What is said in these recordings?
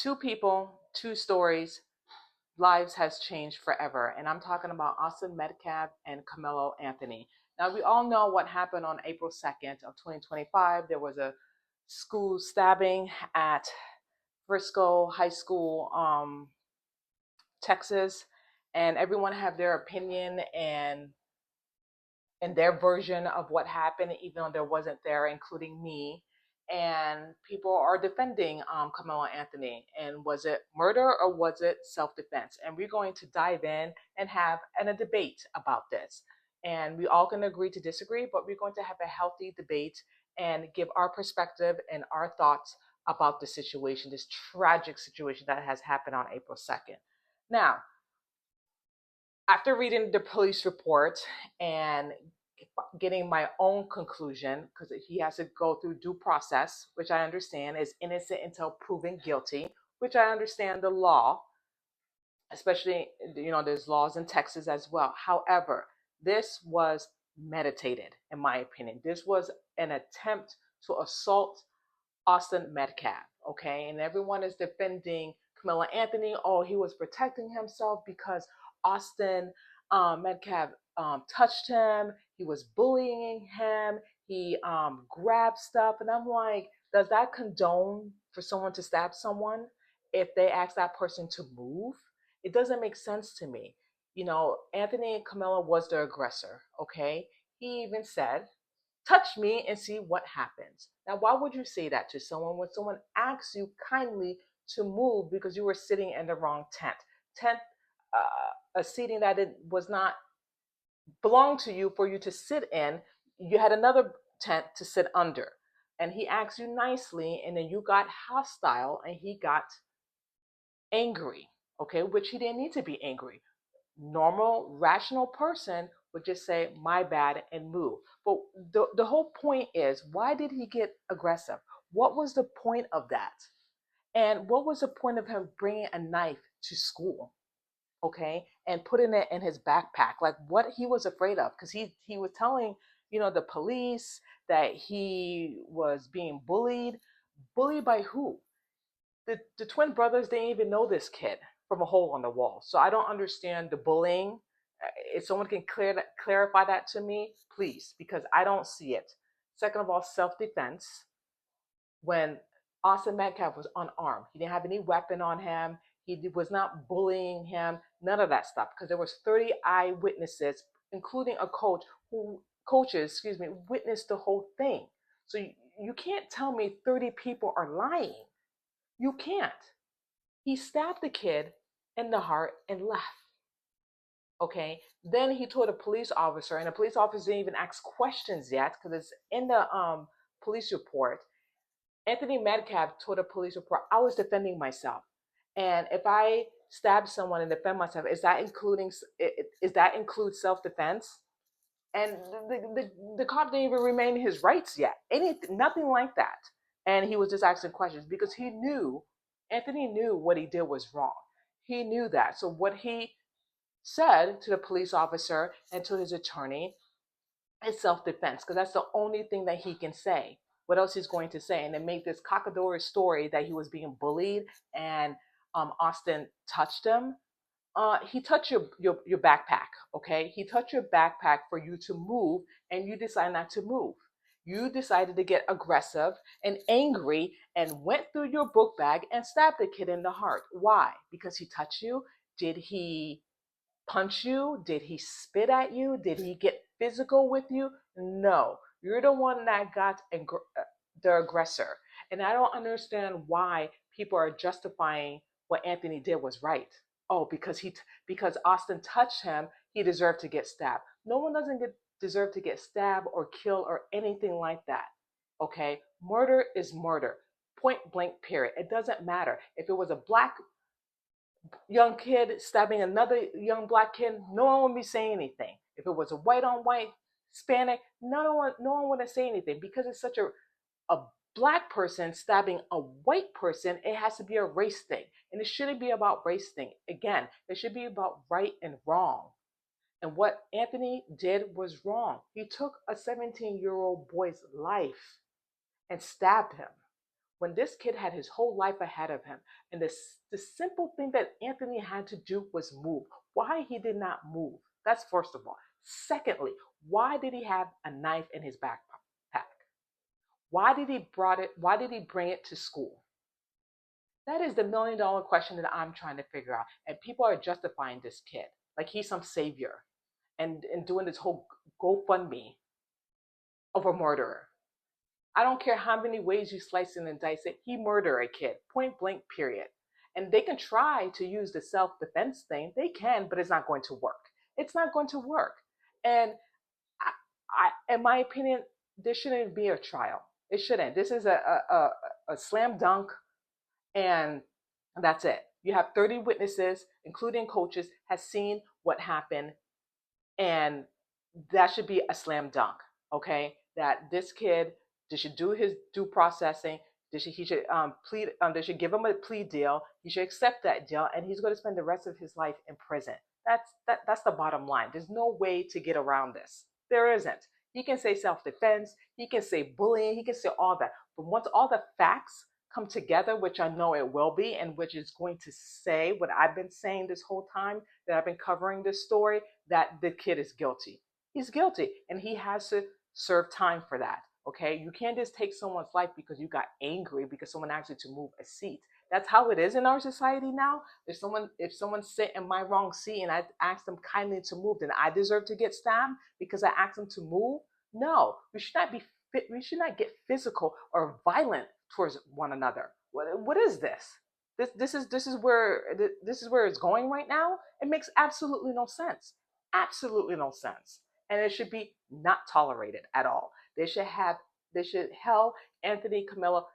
Two people, two stories, lives has changed forever. And I'm talking about Austin Metcalf and Karmelo Anthony. Now, we all know what happened on April 2nd of 2025. There was a school stabbing at Frisco High School, Texas, and everyone have their opinion and their version of what happened, even though there wasn't there, including me. And people are defending Karmelo Anthony. And was it murder or was it self-defense? And we're going to dive in and have a debate about this. And we all can agree to disagree, but we're going to have a healthy debate and give our perspective and our thoughts about the situation, this tragic situation that has happened on April 2nd. Now, after reading the police report and getting my own conclusion, because he has to go through due process, which I understand is innocent until proven guilty, which I understand the law, especially, there's laws in Texas as well. However, this was meditated, in my opinion. This was an attempt to assault Austin Metcalf, okay? And everyone is defending Karmelo Anthony. Oh, he was protecting himself because Austin Metcalf touched him. He was bullying him. He grabbed stuff. And I'm like, does that condone for someone to stab someone if they ask that person to move? It doesn't make sense to me. Anthony and Karmelo was the aggressor, okay? He even said, touch me and see what happens. Now, why would you say that to someone when someone asks you kindly to move because you were sitting in the wrong tent, a seating that it was not belonged to you for you to sit in? You had another tent to sit under, and he asked you nicely, and then you got hostile, and he got angry. Okay, which he didn't need to be angry. Normal, rational person would just say, my bad, and move. But the whole point is, why did he get aggressive? What was the point of that? And what was the point of him bringing a knife to school? Okay, and putting it in his backpack, like what he was afraid of, because he was telling the police that he was being bullied by who? The twin brothers didn't even know this kid from a hole on the wall. So I don't understand the bullying. If someone can clarify that to me, please, because I don't see it. Second of all, self-defense. When Austin Metcalf was unarmed, he didn't have any weapon on him. He was not bullying him. None of that stuff, because there was 30 eyewitnesses, including a coaches, witnessed the whole thing. So you can't tell me 30 people are lying. You can't. He stabbed the kid in the heart and left. Okay. Then he told a police officer, and the police officer didn't even ask questions yet because it's in the police report. Anthony Metcalf told a police report, I was defending myself. And if I stab someone and defend myself, is that include self-defense? And the cop didn't even remain his rights yet. Nothing like that. And he was just asking questions because Anthony knew what he did was wrong. He knew that. So what he said to the police officer and to his attorney is self-defense, because that's the only thing that he can say. What else he's going to say? And then make this cockador story that he was being bullied and Austin touched him. He touched your backpack, okay? He touched your backpack for you to move, and you decide not to move. You decided to get aggressive and angry and went through your book bag and stabbed the kid in the heart. Why? Because he touched you? Did he punch you? Did he spit at you? Did he get physical with you? No. You're the one that got the aggressor. And I don't understand why people are justifying what Anthony did was right. Oh, because Austin touched him, he deserved to get stabbed. No one doesn't deserve to get stabbed or killed or anything like that. Okay? Murder is murder. Point blank, period. It doesn't matter. If it was a black young kid stabbing another young black kid, no one would be saying anything. If it was a white on white, Hispanic, no one would say anything, because it's such a black person stabbing a white person. It has to be a race thing, and it shouldn't be about race thing. Again, it should be about right and wrong. And what Anthony did was wrong. He took a 17-year-old boy's life and stabbed him. when this kid had his whole life ahead of him. And the simple thing that Anthony had to do was move. Why he did not move? That's first of all. Secondly, why did he have a knife in his backpack? Why did he brought it? Why did he bring it to school? That is the $1 million question that I'm trying to figure out. And people are justifying this kid like he's some savior and doing this whole GoFundMe of a murderer. I don't care how many ways you slice it and dice it. He murdered a kid, point blank, period. And they can try to use the self-defense thing. They can, but it's not going to work. It's not going to work. And in my opinion, there shouldn't be a trial. It shouldn't. This is a slam dunk, and that's it. You have 30 witnesses, including coaches, has seen what happened, and that should be a slam dunk. Okay, that this kid, they should do his due processing. He should plead. They should give him a plea deal. He should accept that deal, and he's going to spend the rest of his life in prison. That's the bottom line. There's no way to get around this. There isn't. He can say self-defense. He can say bullying. He can say all that. But once all the facts come together, which I know it will be, and which is going to say what I've been saying this whole time that I've been covering this story, that the kid is guilty. He's guilty, and he has to serve time for that. Okay, you can't just take someone's life because you got angry because someone asked you to move a seat. That's how it is in our society now. If someone sit in my wrong seat and I ask them kindly to move, then I deserve to get stabbed because I asked them to move. No, we should not get physical or violent towards one another. What is this? This is where it's going right now. It makes absolutely no sense. Absolutely no sense. And it should be not tolerated at all. They should held Anthony Karmelo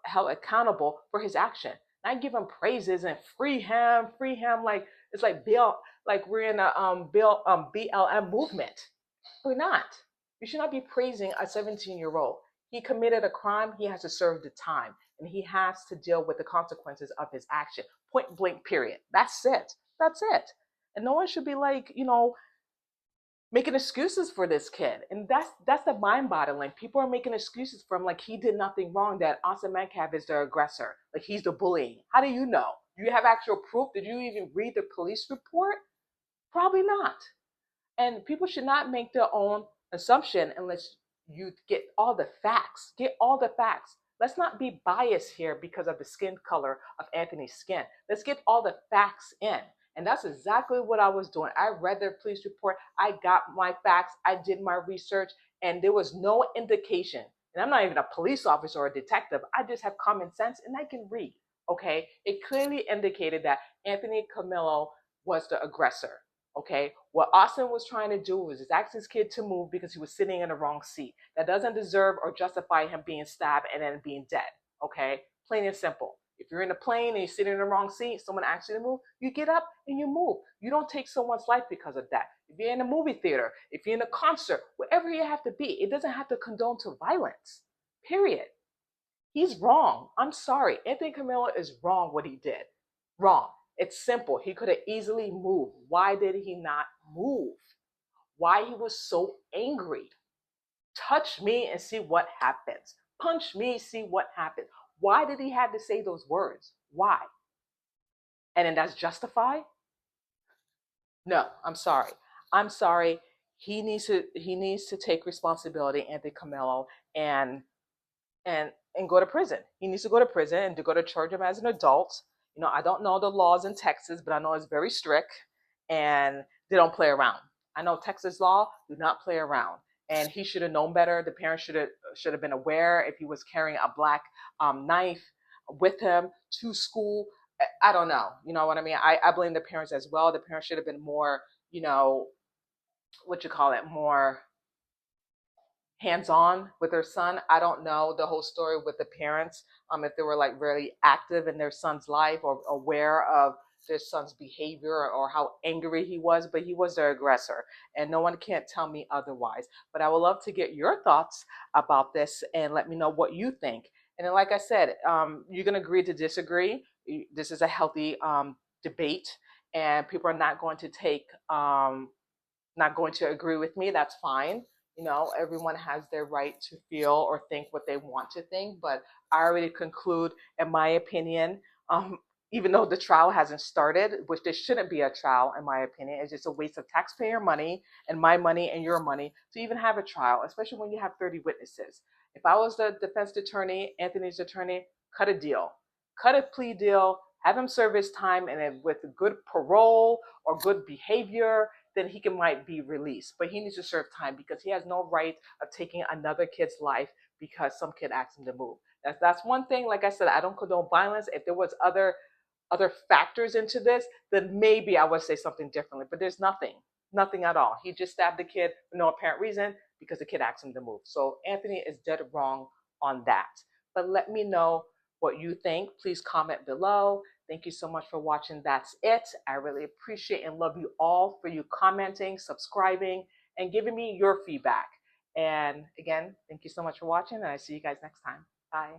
held accountable for his action. Not give him praises and free him, like it's like Bill, like we're in a BLM movement. We're not. You should not be praising a 17-year-old. He committed a crime. He has to serve the time, and he has to deal with the consequences of his action. Point blank. Period. That's it. That's it. And no one should be like, making excuses for this kid. And that's the mind-boggling. People are making excuses for him like he did nothing wrong, that Austin Metcalf is the aggressor, like he's the bullying. How do you know? Do you have actual proof? Did you even read the police report? Probably not. And people should not make their own assumption unless you get all the facts. Get all the facts. Let's not be biased here because of the skin color of Anthony's skin. Let's get all the facts in. And that's exactly what I was doing. I read the police report. I got my facts. I did my research, and there was no indication. And I'm not even a police officer or a detective. I just have common sense, and I can read. Okay? It clearly indicated that Anthony Karmelo was the aggressor. Okay? What Austin was trying to do was just ask his kid to move because he was sitting in the wrong seat. That doesn't deserve or justify him being stabbed and then being dead. Okay? Plain and simple. If you're in a plane and you're sitting in the wrong seat, someone asks you to move, you get up and you move. You don't take someone's life because of that. If you're in a movie theater, if you're in a concert, wherever you have to be, it doesn't have to condone to violence. Period. He's wrong. I'm sorry. Anthony Karmelo is wrong what he did. Wrong. It's simple. He could have easily moved. Why did he not move? Why he was so angry? Touch me and see what happens. Punch me, see what happens. Why did he have to say those words? Why? And then that's justified? No, I'm sorry. I'm sorry. He needs to take responsibility, Anthony Karmelo, and go to prison. He needs to go to prison and to go to charge him as an adult. I don't know the laws in Texas, but I know it's very strict, and they don't play around. I know Texas law do not play around. And he should have known better. The parents should have been aware if he was carrying a black knife with him to school. I don't know. You know what I mean? I blame the parents as well. The parents should have been more, more hands-on with their son. I don't know the whole story with the parents, if they were like really active in their son's life or aware of their son's behavior or how angry he was, but he was the aggressor, and no one can tell me otherwise. But I would love to get your thoughts about this and let me know what you think. And then, like I said, you can agree to disagree. This is a healthy debate, and people are not going to agree with me. That's fine. You know, everyone has their right to feel or think what they want to think, but I already conclude, in my opinion, um, even though the trial hasn't started, which there shouldn't be a trial, in my opinion, it's just a waste of taxpayer money and my money and your money to even have a trial, especially when you have 30 witnesses. If I was the defense attorney, Anthony's attorney, cut a deal, cut a plea deal, have him serve his time, and then with good parole or good behavior, then he can might be released. But he needs to serve time because he has no right of taking another kid's life because some kid asked him to move. That's one thing. Like I said, I don't condone violence. If there was other factors into this, then maybe I would say something differently. But there's nothing at all. He just stabbed the kid for no apparent reason because the kid asked him to move. So Anthony is dead wrong on that. But let me know what you think. Please comment below. Thank you so much for watching. That's it. I really appreciate and love you all for you commenting, subscribing, and giving me your feedback. And again, thank you so much for watching, and I see you guys next time. Bye.